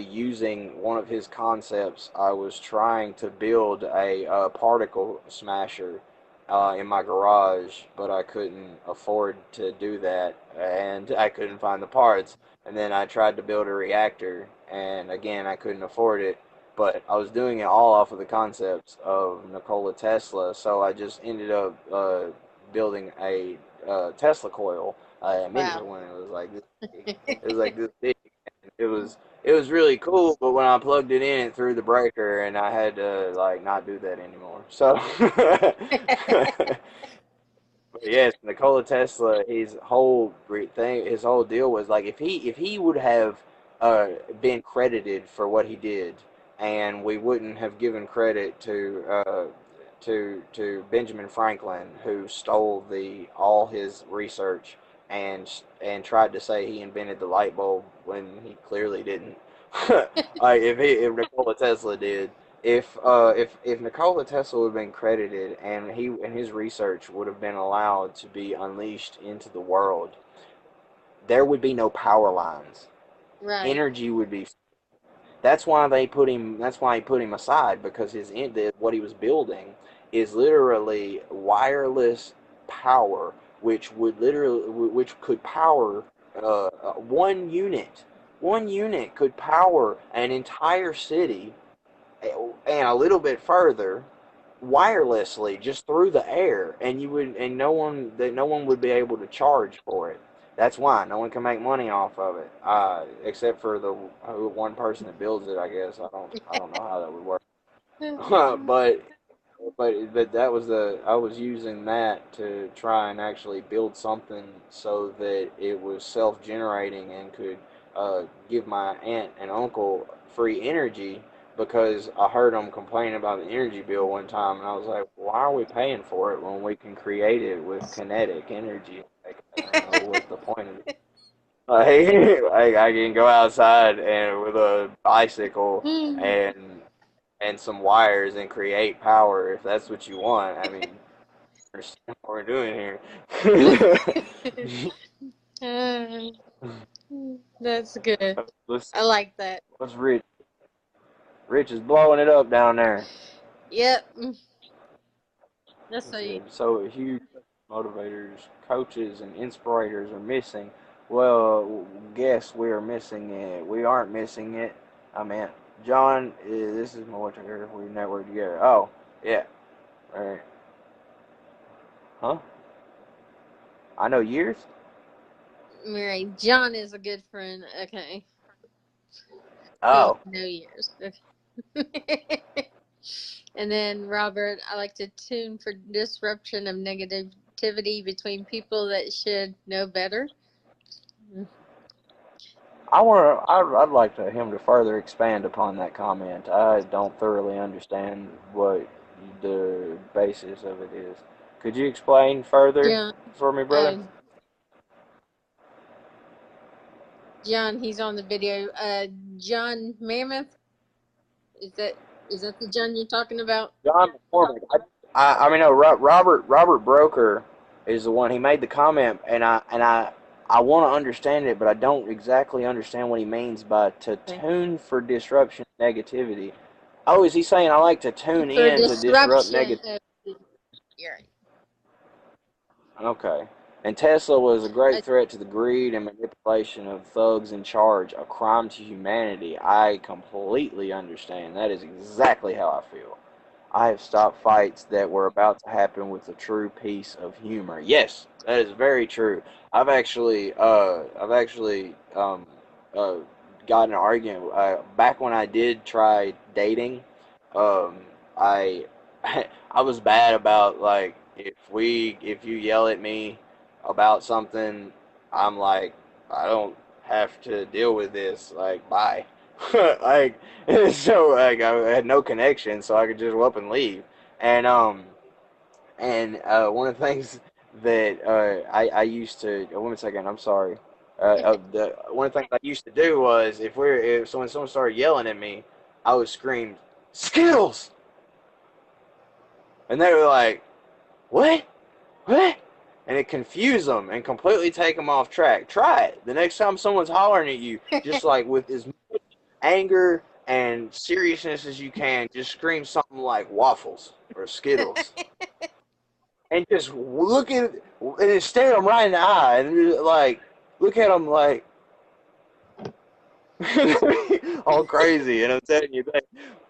using one of his concepts, I was trying to build a particle smasher in my garage, but I couldn't afford to do that, and I couldn't find the parts. And then I tried to build a reactor, and again, I couldn't afford it. But I was doing it all off of the concepts of Nikola Tesla, so I just ended up building a Tesla coil, a mini Wow. one. It was like this. It was like this big. It was really cool, but when I plugged it in, it threw the breaker, and I had to like not do that anymore. So, but yes, Nikola Tesla, his whole deal was like if he would have been credited for what he did, and we wouldn't have given credit to Benjamin Franklin, who stole the all his research and tried to say he invented the light bulb when he clearly didn't. Like if Nikola Tesla did, if Nikola Tesla would have been credited and his research would have been allowed to be unleashed into the world, there would be no power lines. Right. Energy would be. That's why they put him. That's why he put him aside, because what he was building is literally wireless power, which could power one unit. One unit could power an entire city and a little bit further wirelessly just through the air, and no one would be able to charge for it. That's why no one can make money off of it, except for the one person that builds it. I guess I don't know how that would work. but but that was the I was using that to try and actually build something so that it was self-generating and could give my aunt and uncle free energy, because I heard them complain about the energy bill one time, and I was like, why are we paying for it when we can create it with kinetic energy? Like, I don't know what the point of it. Like I can go outside and with a bicycle and some wires and create power if that's what you want. I mean, understand what we're doing here. Uh, that's good. let's I like that. let's Rich. Rich is blowing it up down there. Yep. That's so. So huge motivators, coaches, and inspirators are missing. Well, guess we are missing it. We aren't missing it. I mean, John, this is more to hear if we network together. Oh, yeah. All right. Huh? I know years. Mary, John is a good friend. Okay. Who I Oh, know years. Okay. And then Robert, I like to tune for disruption of negativity between people that should know better. I'd like him to further expand upon that comment. I don't thoroughly understand what the basis of it is. Could you explain further John, for me, brother? um, John, he's on the video. John Mammoth, is that the John you're talking about? John McCormick. I mean, no, Robert Broker is the one. He made the comment, and I want to understand it, but I don't exactly understand what he means by to Okay. tune for disruption negativity. Oh, is he saying I like to tune For in to disrupt disruption negativity? of, you're right. Okay. And Tesla was a great threat to the greed and manipulation of thugs in charge, a crime to humanity. I completely understand. That is exactly how I feel. I have stopped fights that were about to happen with a true piece of humor. Yes, that is very true. I've actually uh, got in an argument back when I did try dating. Um, I I was bad about like if you yell at me about something, I'm like I don't have to deal with this. Like bye. like so like I had no connection, so I could just up and leave. And one of the things that I used to one second, I'm sorry. The one of the things I used to do was if when someone started yelling at me, I would scream Skittles, and they were like, "What? What?" And it confused them and completely take them off track. Try it. The next time someone's hollering at you, just like with as much anger and seriousness as you can, just scream something like waffles or Skittles. And just look at and stare them right in the eye and like look at them like all crazy. And I'm telling you,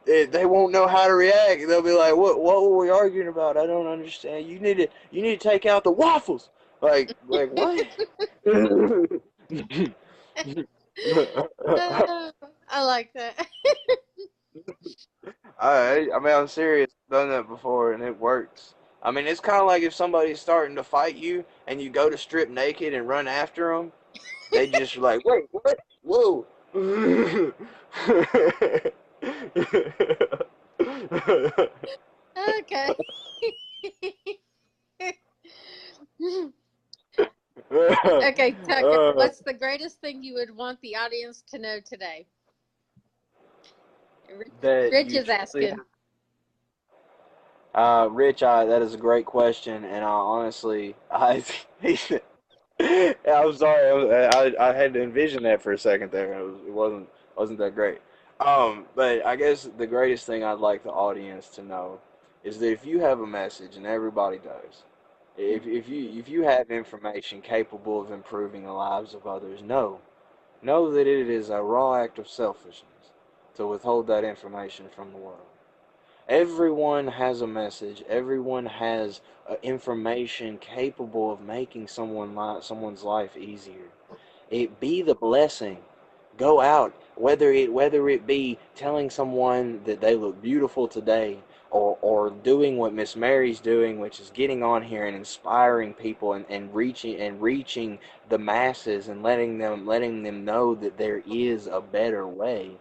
they won't know how to react. They'll be like, what were we arguing about? I don't understand. You need to take out the waffles. Like what? I like that. I mean, I'm serious. I've done that before, and it works. I mean, it's kind of like if somebody's starting to fight you, and you go to strip naked and run after them. They just like, wait, what? Whoa. Okay. Okay, Tucker, what's the greatest thing you would want the audience to know today? that Rich you is truly asking. Rich, that is a great question, and I honestly, I'm sorry, I had to envision that for a second there. It wasn't that great. But I guess the greatest thing I'd like the audience to know is that if you have a message, and everybody does, if you have information capable of improving the lives of others, know that it is a raw act of selfishness to withhold that information from the world. Everyone has a message. Everyone has information capable of making someone's life easier. It be the blessing. Go out, whether it be telling someone that they look beautiful today, or doing what Miss Mary's doing, which is getting on here and inspiring people and reaching the masses and letting them know that there is a better way.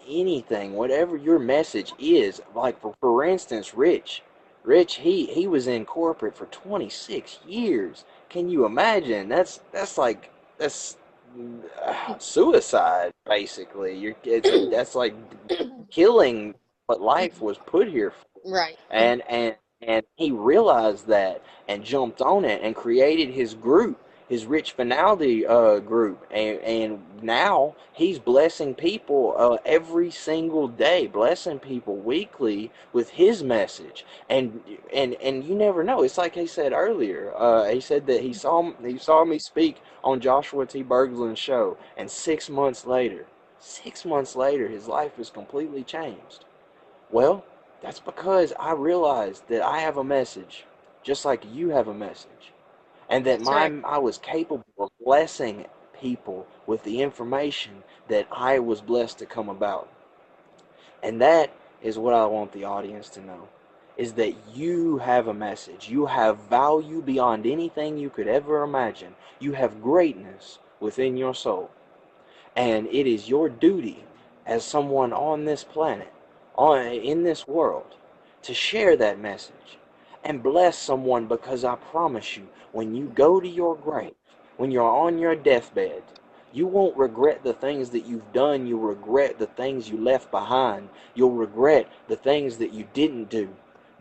Anything, whatever your message is, like for instance, Rich, he was in corporate for 26 years. Can you imagine? That's suicide basically. That's like killing what life was put here for. Right. And he realized that and jumped on it and created his group. his Rich Finaldi group, and now he's blessing people every single day, blessing people weekly with his message. And you never know. It's like he said earlier. He said that he saw me speak on Joshua T. Bergland's show, and 6 months later, 6 months later, his life was completely changed. Well, that's because I realized that I have a message, just like you have a message, and that That's right. I was capable of blessing people with the information that I was blessed to come about. And that is what I want the audience to know, is that you have a message. You have value beyond anything you could ever imagine. You have greatness within your soul. And it is your duty as someone on this planet, in this world, to share that message and bless someone, because I promise you, when you go to your grave, when you're on your deathbed, you won't regret the things that you've done. You'll regret the things you left behind. You'll regret the things that you didn't do.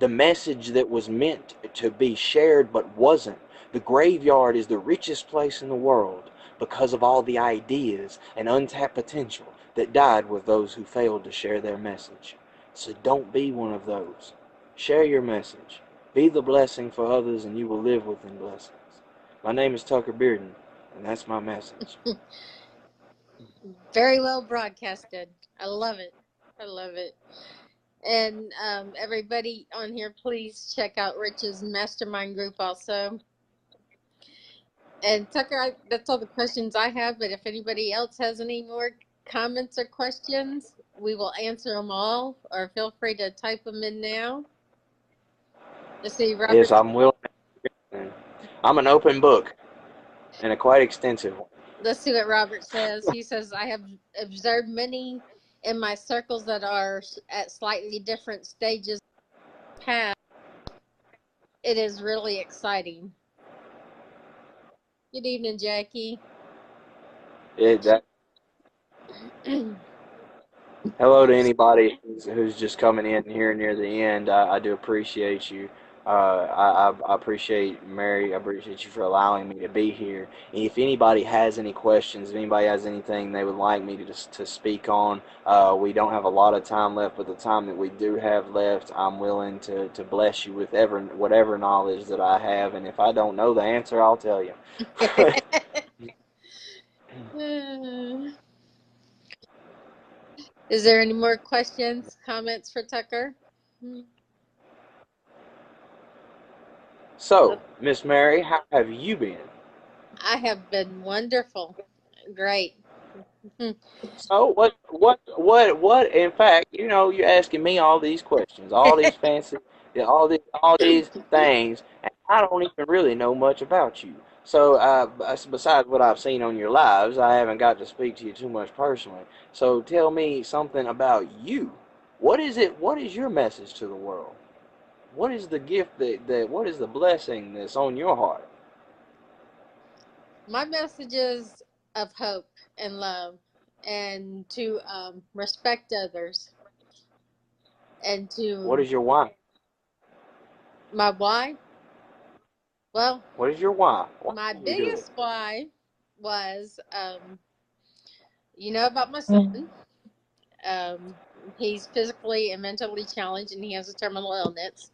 The message that was meant to be shared but wasn't. The graveyard is the richest place in the world, because of all the ideas and untapped potential that died with those who failed to share their message. So don't be one of those. Share your message. Be the blessing for others, and you will live within blessings. My name is Tucker Bearden, and that's my message. Very well broadcasted. I love it. I love it. And everybody on here, please check out Rich's mastermind group also. And Tucker, that's all the questions I have. But if anybody else has any more comments or questions, we will answer them all. Or feel free to type them in now. Let's see, Yes, Robert. I'm willing. I'm an open book, and a quite extensive one. Let's see what Robert says. He says, I have observed many in my circles that are at slightly different stages of the path. It is really exciting. Good evening, Jackie. That, hello to anybody who's just coming in here near the end. I do appreciate you. I appreciate Mary. I appreciate you for allowing me to be here. And if anybody has any questions, if anybody has anything they would like me to speak on, we don't have a lot of time left, but the time that we do have left, I'm willing to bless you with whatever knowledge that I have. And if I don't know the answer, I'll tell you. Is there any more questions, comments for Tucker? So, Miss Mary, how have you been? I have been wonderful. Great. So what? In fact, you're asking me all these questions, all these fancy, all these things, and I don't even really know much about you. So, besides what I've seen on your lives, I haven't got to speak to you too much personally. So, tell me something about you. What is it? What is your message to the world? What is the gift what is the blessing that's on your heart? My messages of hope and love, and to respect others, and What to is your why? my why. Well, What is your why? Why my do you do it? biggest why was, about my son. Um, he's physically and mentally challenged, and he has a terminal illness.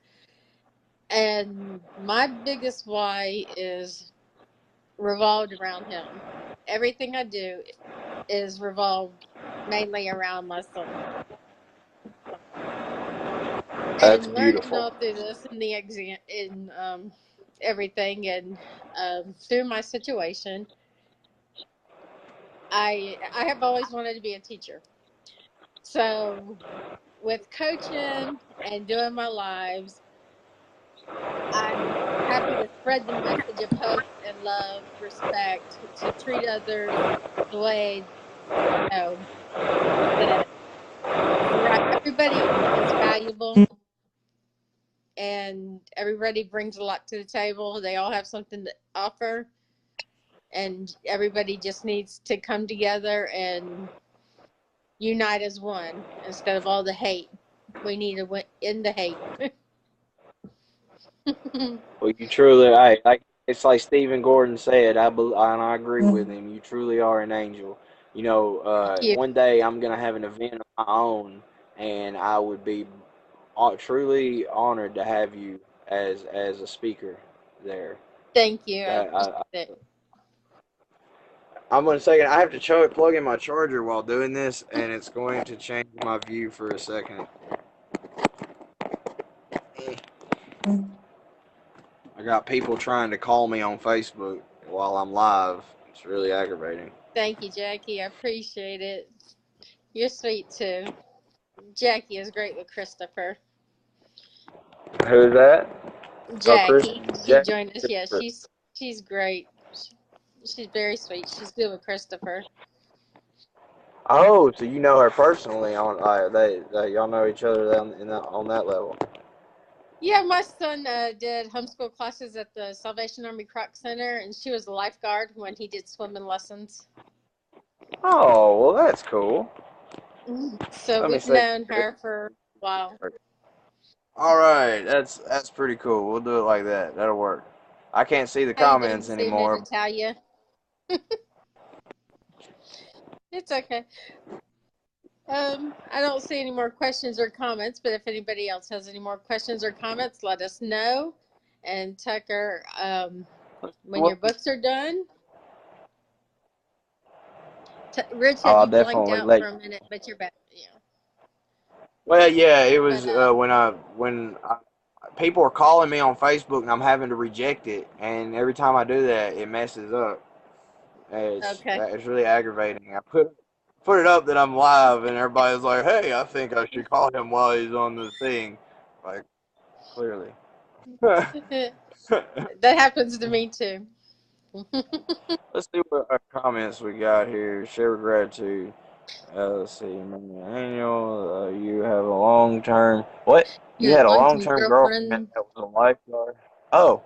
And my biggest why is revolved around him. Everything I do is revolved mainly around my son. That's And learning beautiful. all through this and the exam in everything, and through my situation, I have always wanted to be a teacher. So with coaching and doing my lives, I'm happy to spread the message of hope and love, respect, to treat others the way, that everybody is valuable, and everybody brings a lot to the table. They all have something to offer, and everybody just needs to come together and unite as one instead of all the hate. We need to end the hate. Well, you truly, I it's like Stephen Gordon said. And I agree with him. You truly are an angel. You know, Thank you. one day I'm gonna have an event of my own, and I would be truly honored to have you as a speaker there. Thank you. I That appreciate it. I'm gonna say I have to plug in my charger while doing this, and it's going to change my view for a second. I got people trying to call me on Facebook while I'm live. It's really aggravating. Thank you, Jackie. I appreciate it. You're sweet too. Jackie is great with Christopher. Who's that? Oh, Chris. Jackie, she Jack. joined us. Yeah, she's great. She's very sweet. She's good with Christopher. Oh, so you know her personally? On y'all know each other on that level. Yeah, my son did homeschool classes at the Salvation Army Croc Center, and she was a lifeguard when he did swimming lessons. Oh, well, that's cool. So Let me we've say. known her for a while. All right, that's pretty cool. We'll do it like that. That'll work. I can't see the How you doing comments this evening, anymore. Natalia? It's okay. I don't see any more questions or comments, but if anybody else has any more questions or comments, let us know. And Tucker, when your books are done, Rich Oh, had I'll you blanked definitely out let. for a minute, but you're back. Yeah. Well, yeah, it was But people are calling me on Facebook and I'm having to reject it, and every time I do that, it messes up. okay. It's really aggravating. I put it up that I'm live, and everybody's like, "Hey, I think I should call him while he's on the thing." Like, clearly. That happens to me too. Let's see what comments we got here. Share gratitude. Let's see, Manuel, you have a long term. What? You Your had a long long term term girlfriend that girlfriend. was a lifeguard. Oh,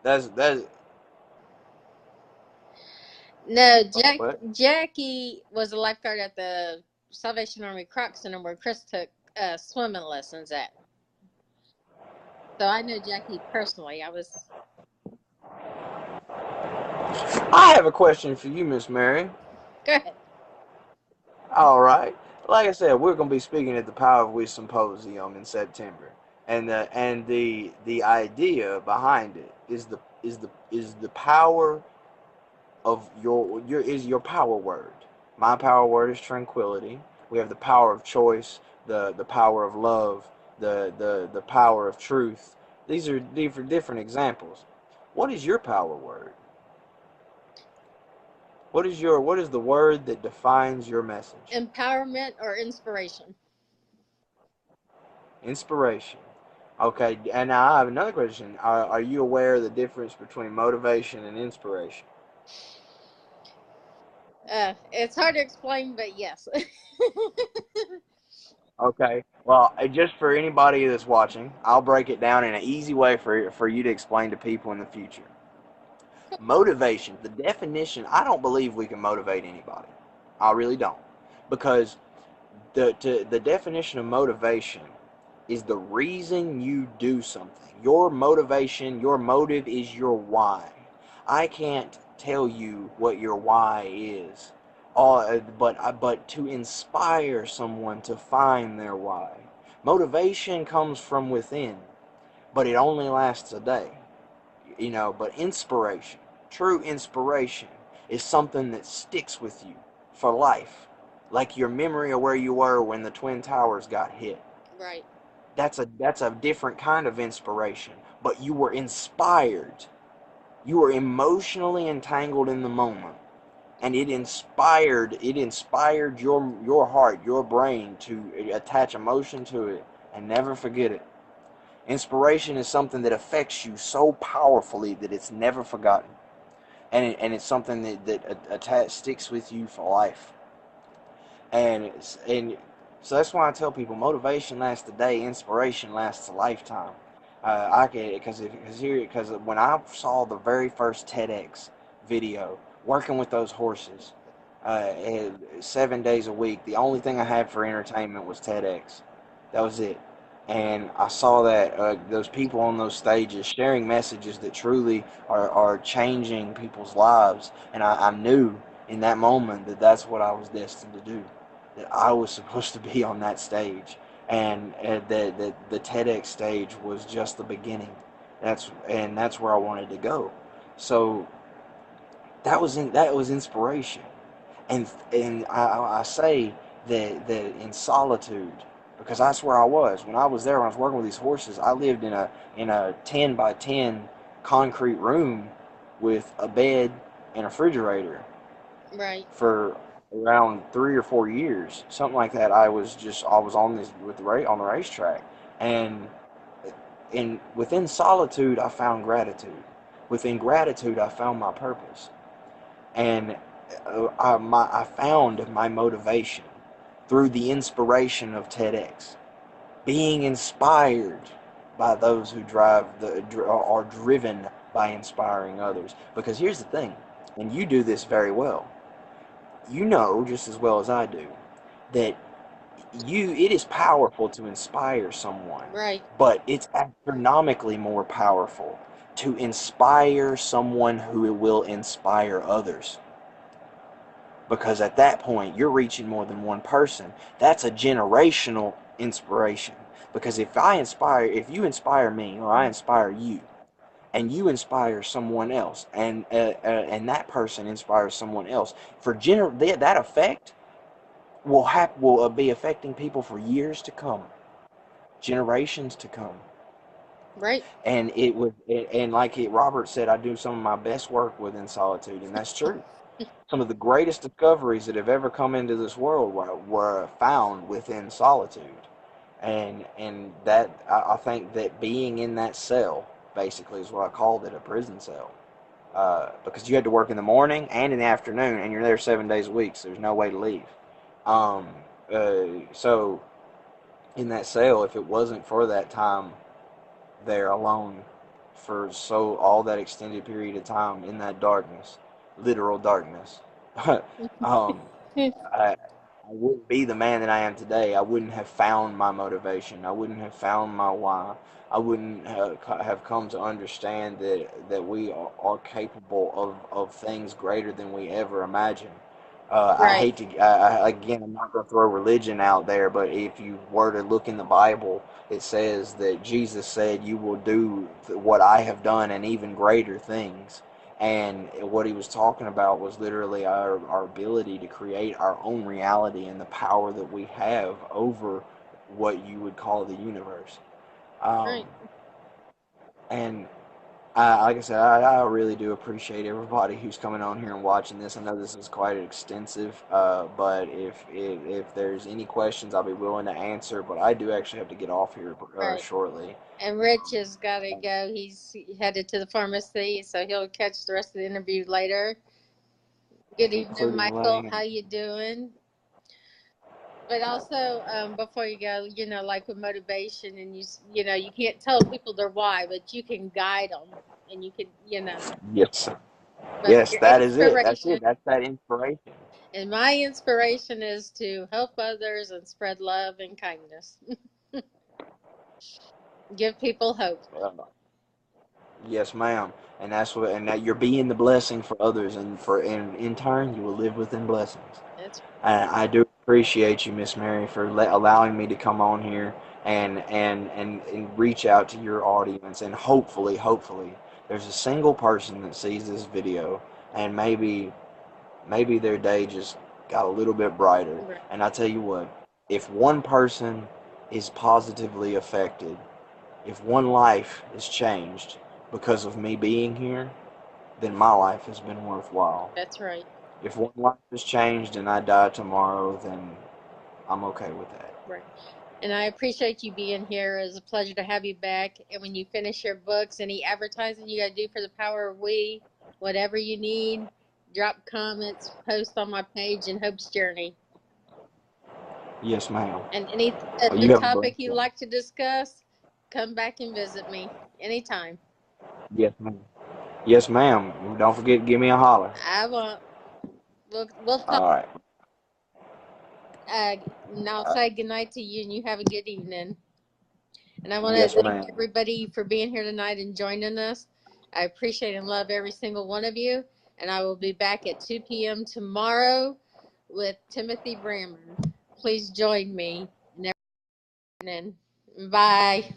that's No, what? Jackie was a lifeguard at the Salvation Army Croc Center where Chris took swimming lessons at. So I know Jackie personally. I was. I have a question for you, Miss Mary. Go ahead. All right. Like I said, we're going to be speaking at the Power of We Symposium in September, and the idea behind it is the power of your power word. My power word is tranquility. We have the power of choice, the power of love, the power of truth. These are different examples. What is your power word? What is the word that defines your message? Empowerment or inspiration? Inspiration. Okay, and now I have another question. Are you aware of the difference between motivation and inspiration? It's hard to explain, but yes. Okay. Well, just for anybody that's watching, I'll break it down in an easy way for you to explain to people in the future. Motivation, the definition, I don't believe we can motivate anybody. I really don't. Because the definition of motivation is the reason you do something. Your motivation, your motive is your why. I can't tell you what your why is, but to inspire someone to find their why. Motivation comes from within, but it only lasts a day. But inspiration, true inspiration, is something that sticks with you for life, like your memory of where you were when the Twin Towers got hit. Right. That's a different kind of inspiration, but you were inspired. You were emotionally entangled in the moment, and it inspired your heart, your brain, to attach emotion to it and never forget it. Inspiration is something that affects you so powerfully that it's never forgotten, and it's something that sticks with you for life. And so that's why I tell people motivation lasts a day, inspiration lasts a lifetime. I can because when I saw the very first TEDx video working with those horses, 7 days a week, the only thing I had for entertainment was TEDx. That was it. And I saw that those people on those stages sharing messages that truly are changing people's lives. And I knew in that moment that that's what I was destined to do, that I was supposed to be on that stage. And the TEDx stage was just the beginning. That's where I wanted to go. So that was inspiration. And I say that in solitude, because that's where I was when I was there. When I was working with these horses, I lived in a 10 by 10 concrete room with a bed and a refrigerator Right. for around 3 or 4 years, something like that. I was on this with on the racetrack, and within solitude I found gratitude. Within gratitude I found my purpose. And I found my motivation through the inspiration of TEDx, being inspired by those who are driven by inspiring others. Because here's the thing, and you do this very well. You know just as well as I do that it is powerful to inspire someone, Right. but it's astronomically more powerful to inspire someone who will inspire others, because at that point you're reaching more than one person. That's a generational inspiration, because if you inspire me or I inspire you, and you inspire someone else, and that person inspires someone else, that effect will be affecting people for years to come, generations to come. Right. And Robert said, I do some of my best work within solitude, and that's true. Some of the greatest discoveries that have ever come into this world were found within solitude. And that I think that being in that cell basically is what I called it, a prison cell. Because you had to work in the morning and in the afternoon, and you're there 7 days a week, so there's no way to leave. Um, so in that cell, if it wasn't for that time there alone for all that extended period of time in that darkness, literal darkness, um, I, I wouldn't be the man that I am today. I wouldn't have found my motivation. I wouldn't have found my why. I wouldn't have come to understand that we are capable of things greater than we ever imagined. I Right. hate to, again, I'm not going to throw religion out there, but if you were to look in the Bible, it says that Jesus said, you will do what I have done and even greater things. And what he was talking about was literally our ability to create our own reality and the power that we have over what you would call the universe. Um, Right. and like I said, I really do appreciate everybody who's coming on here and watching this. I know this is quite extensive, but if there's any questions, I'll be willing to answer. But I do actually have to get off here Right. shortly. And Rich has got to go. He's headed to the pharmacy, so he'll catch the rest of the interview later. Good evening, Including Michael. laying. How you doing? But also, before you go, like with motivation, and you can't tell people their why, but you can guide them, and you can. Yes, But yes, your that is it. That's inspiration, it. That's that inspiration. and my inspiration is to help others and spread love and kindness. Give people hope. Uh, Yes, ma'am. And that you're being the blessing for others, and in turn, you will live within blessings. That's And I do appreciate you, Miss Mary, for allowing me to come on here and reach out to your audience. And hopefully, there's a single person that sees this video, and maybe their day just got a little bit brighter. right. And I tell you what, if one person is positively affected, if one life is changed because of me being here, then my life has been worthwhile. That's right. If one life is changed and I die tomorrow, then I'm okay with that. Right. And I appreciate you being here. It was a pleasure to have you back. And when you finish your books, any advertising you got to do for the Power of We, whatever you need, drop comments, post on my page in Hope's Journey. Yes, ma'am. And any You other have a blessed topic you'd day. like to discuss, come back and visit me anytime. Yes, ma'am. Yes, ma'am. Don't forget to give me a holler. I won't. We'll talk. All right. And I'll say goodnight to you, and you have a good evening. And I want to Yes, thank ma'am. everybody for being here tonight and joining us. I appreciate and love every single one of you. And I will be back at 2 p.m. tomorrow with Timothy Brammer. Please join me. Bye.